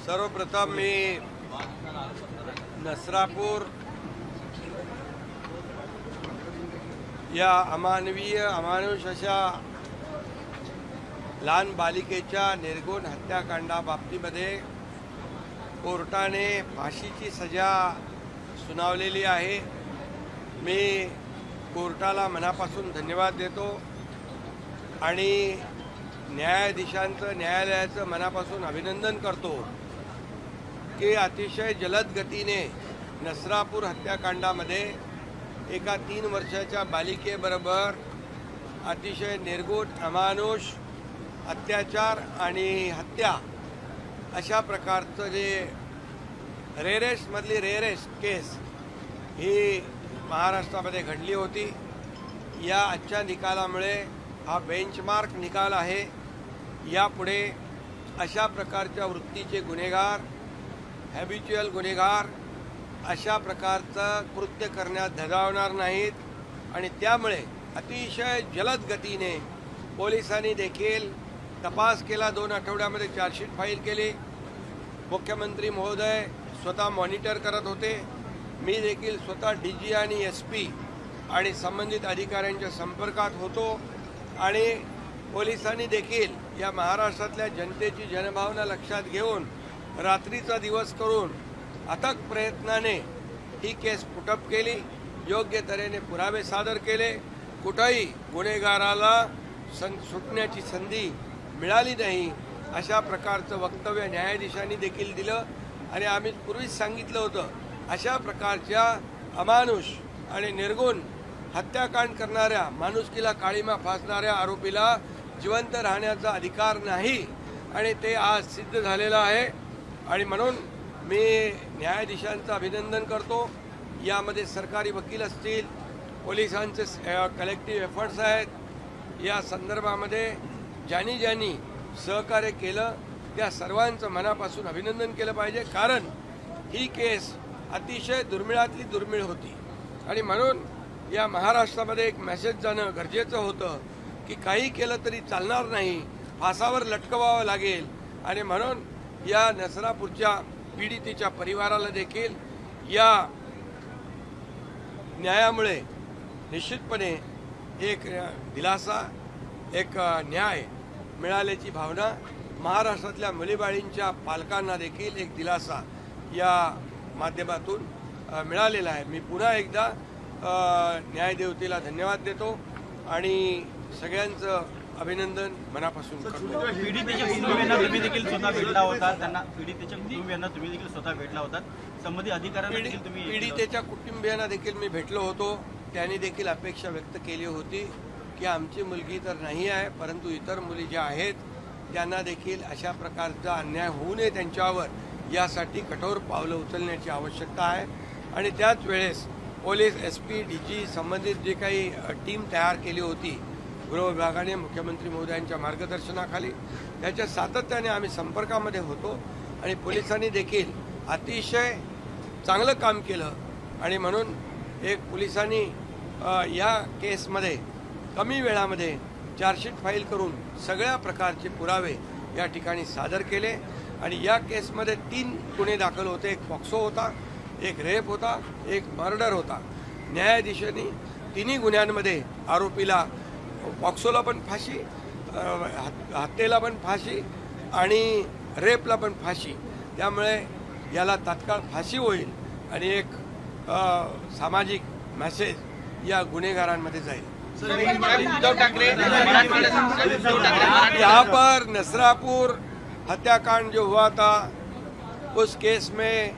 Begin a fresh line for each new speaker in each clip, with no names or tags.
सर्वप्रथम मी नसरापूर या अमानुष अशा लहान बालिकेच्या निर्गुण हत्याकांडाबाबतीमध्ये कोर्टाने फाशीची सजा सुनावलेली आहे। मी कोर्टाला मनापासून धन्यवाद देतो आणि न्यायालयाचं मनापासून अभिनंदन करतो की अतिशय जलद गतीने नसरापूर हत्याकांडामध्ये एका 3 वर्षाच्या बालिकेबरोबर अतिशय निर्गुण अमानुष अत्याचार आणि हत्या अशा प्रकारचं जे रेअरेस्टमधली रेअरेस्ट केस ही महाराष्ट्रामध्ये घडली होती। या आजच्या निकालामुळे हा बेंचमार्क निकाल आहे। यापुढे अशा प्रकारच्या वृत्तीचे गुन्हेगार, हॅबिच्युअल गुन्हेगार अशा प्रकारचं कृत्य करण्यात धजावणार नाहीत आणि त्यामुळे अतिशय जलद गतीने पोलिसांनी देखील तपास केला। 2 आठवड्यामध्ये चार्जशीट फाईल केली। मुख्यमंत्री महोदय स्वतः मॉनिटर करत होते। मी देखील स्वतः DG आणि SP आणि संबंधित अधिकाऱ्यांच्या संपर्कात होतो आणि पोलिसांनी देखील या महाराष्ट्रातल्या जनतेची जनभावना लक्षात घेऊन रात्रीचा दिवस करून अथक प्रयत्नाने ही केस पुटअप केली। योग्य तऱ्हेने पुरावे सादर केले। कुठेही गुन्हेगाराला सुटण्याची संधी मिळाली नाही अशा प्रकारचं वक्तव्य न्यायाधीशांनी देखील दिलं आणि आम्ही पूर्वीच सांगितलं होतं अशा प्रकारच्या अमानुष आणि निर्गुण हत्याकांड करणाऱ्या, माणुसकीला काळीमा फासणाऱ्या आरोपीला जिवंत राहण्याचा अधिकार नाही आणि ते आज सिद्ध झालेलं आहे। आणि म्हणून मी न्यायाधीशांचं अभिनंदन करतो। यामध्ये सरकारी वकील असतील, पोलिसांचे कलेक्टिव्ह एफर्ट्स आहेत। या संदर्भामध्ये ज्यांनी सहकार्य केलं त्या सर्वांचं मनापासून अभिनंदन केलं पाहिजे, कारण ही केस अतिशय दुर्मिळातली दुर्मिळ होती आणि म्हणून या महाराष्ट्रामध्ये एक मेसेज जाणं गरजेचं होतं की काही केलं तरी चालणार नाही, फासावर लटकवावं लागेल। आणि म्हणून या नसरापूरच्या पीडितेच्या परिवाराला देखील या न्यायामुळे निश्चितपणे एक दिलासा, एक न्याय मिळाल्याची भावना, महाराष्ट्रातल्या मुलीबाळींच्या पालकांना देखील एक दिलासा या माध्यमातून मिळालेला आहे। मी पुन्हा एकदा न्यायदेवतेला धन्यवाद देतो आणि सगळ्यांचं अभिनंदन मनापासून करतो।
पीडितेच्या कुटुंबियांना तुम्ही देखील स्वतः भेटला होता, पीडितेच्या कुटुंबियांना तुम्ही देखील स्वतः भेटला होता, संबंधित अधिकाऱ्यांना देखील तुम्ही
पीडितेच्या कुटुंबियांना देखील मी भेटलो होतो। त्यांनी देखील अपेक्षा व्यक्त केली होती की आमची मुलगी तर नाही आहे, परंतु इतर मुली ज्या आहेत त्यांना देखील अशा प्रकारचा अन्याय होऊ नये त्यांच्यावर, यासाठी कठोर पावलं उचलण्याची आवश्यकता आहे। आणि त्याच वेळेस पोलीस, SP, DG संबंधित जे काही टीम तयार केली होती गृह विभागाने मुख्यमंत्री महोदयांच्या मार्गदर्शनाखाली, त्याच्या सातत्याने आम्ही संपर्कामध्ये होतो आणि पोलिसांनी देखील अतिशय चांगलं काम केलं आणि म्हणून एक पोलिसांनी या केसमध्ये कमी वेळामध्ये चार्जशीट फाईल करून सगळ्या प्रकारचे पुरावे या ठिकाणी सादर केले आणि या केसमध्ये 3 गुन्हे दाखल होते। एक पॉक्सो होता, एक रेप होता, एक मर्डर होता। न्यायाधीशांनी 3ही गुन्ह्यांमध्ये आरोपीला पॉक्सोला पण फाशी, हत्येला पण फाशी आणि रेपला पण फाशी, त्यामुळे याला तात्काळ फाशी होईल आणि एक सामाजिक मेसेज या गुन्हेगारांमध्ये जाईल। यहाँ पर नसरापुर हत्याकांड जो हुआ था, उस केस में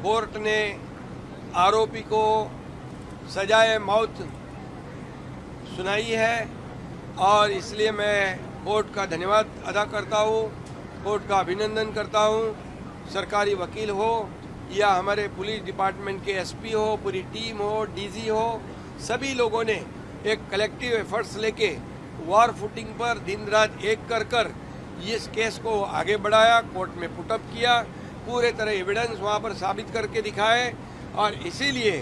कोर्ट ने आरोपी को सजाए मौत सुनाई है और इसलिए मैं कोर्ट का धन्यवाद अदा करता हूँ, कोर्ट का अभिनंदन करता हूँ। सरकारी वकील हो या हमारे पुलिस डिपार्टमेंट के SP हो, पूरी टीम हो, DG हो, सभी लोगों ने एक कलेक्टिव एफर्ट्स लेके वॉर फुटिंग पर दिन रात एक कर इस केस को आगे बढ़ाया, कोर्ट में पुटअप किया, पूरे तरह एविडेंस वहाँ पर साबित करके दिखाए और इसीलिए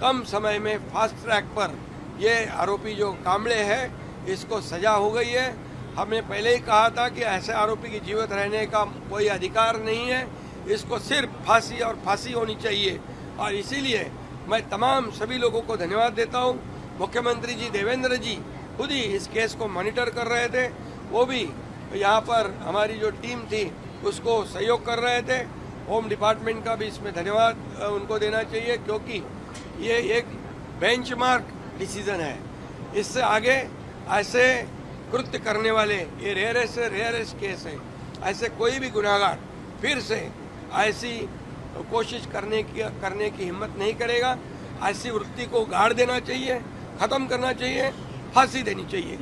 कम समय में फास्ट ट्रैक पर ये आरोपी जो कांबळे है इसको सजा हो गई है। हमने पहले ही कहा था कि ऐसे आरोपी की जीवित रहने का कोई अधिकार नहीं है, इसको सिर्फ फांसी और फांसी होनी चाहिए। और इसीलिए मैं तमाम सभी लोगों को धन्यवाद देता हूँ। मुख्यमंत्री जी देवेंद्र जी खुद ही इस केस को मॉनिटर कर रहे थे, वो भी यहाँ पर हमारी जो टीम थी उसको सहयोग कर रहे थे। होम डिपार्टमेंट का भी इसमें धन्यवाद उनको देना चाहिए, क्योंकि ये एक बेंचमार्क डिसीजन है। इससे आगे ऐसे कृत्य करने वाले, ये रेयरेस्ट केस है, ऐसे कोई भी गुनाहगार फिर से ऐसी कोशिश करने की हिम्मत नहीं करेगा। ऐसी वृत्ति को गाड़ देना चाहिए, खत्म करना चाहिए, फांसी देनी चाहिए।